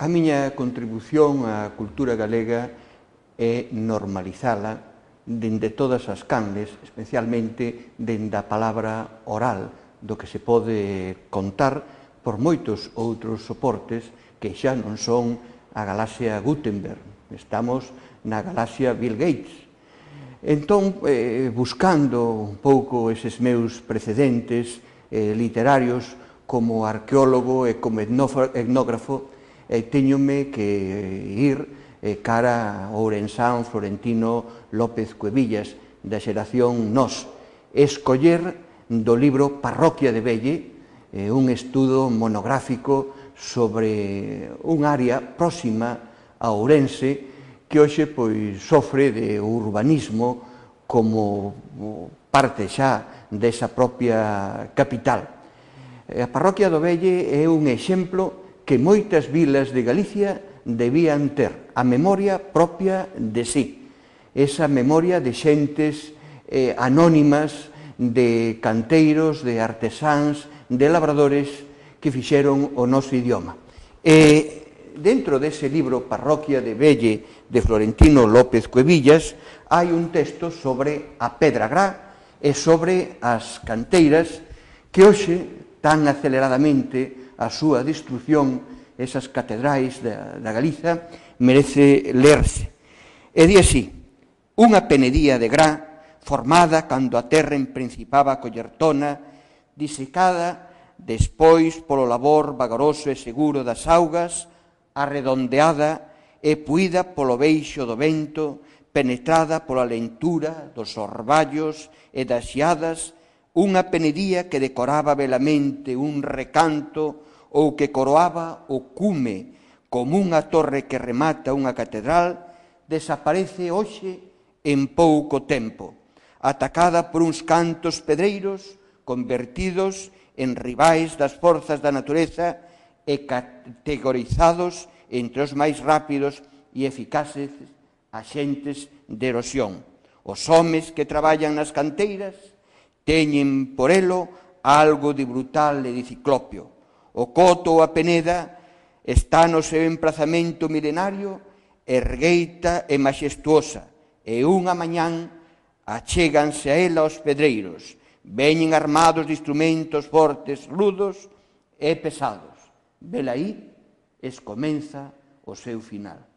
A miña contribución á cultura galega é normalizala dende todas as canles, especialmente dende a palabra oral, do que se pode contar por moitos outros soportes que xa non son a galaxia Gutenberg, estamos na galaxia Bill Gates. Entón, buscando un pouco eses meus precedentes literarios como arqueólogo e como etnógrafo, teñome que ir cara ao ourensán Florentino López Cuevillas, da xeración Nós, escoller do libro Parroquia de Velle, un estudo monográfico sobre un área próxima a Ourense que hoxe sofre de urbanismo como parte xa desa propia capital. A Parroquia do Velle é un exemplo que moitas vilas de Galicia debían ter, a memoria propia de sí, esa memoria de xentes anónimas, de canteiros, de artesáns, de labradores que fixeron o noso idioma. E dentro dese libro Parroquia de Velle de Florentino López Cuevillas hai un texto sobre a Pedra Gra e sobre as canteiras que hoxe tan aceleradamente a súa destrucción, esas catedrais da Galiza, merece lerse. E di así: unha penedía de gra formada cando a terra emprincipaba a collertona, disecada despois polo labor vagaroso e seguro das augas, arredondeada e puída polo beixo do vento, penetrada pola lentura dos orballos e das xeadas, unha penedía que decoraba belamente un recanto ou que coroaba o cume como unha torre que remata unha catedral, desaparece hoxe en pouco tempo, atacada por uns cantos pedreiros convertidos en rivais das forzas da natureza e categorizados entre os máis rápidos e eficaces axentes de erosión. Os homes que traballan nas canteiras teñen por elo algo de brutal e de ciclopio. O coto ou a peneda está no seu emplazamento milenario, ergueita e maxestuosa, e unha mañán achéganse a ela os pedreiros, veñen armados de instrumentos fortes, rudos e pesados. Velaí escomenza o seu final.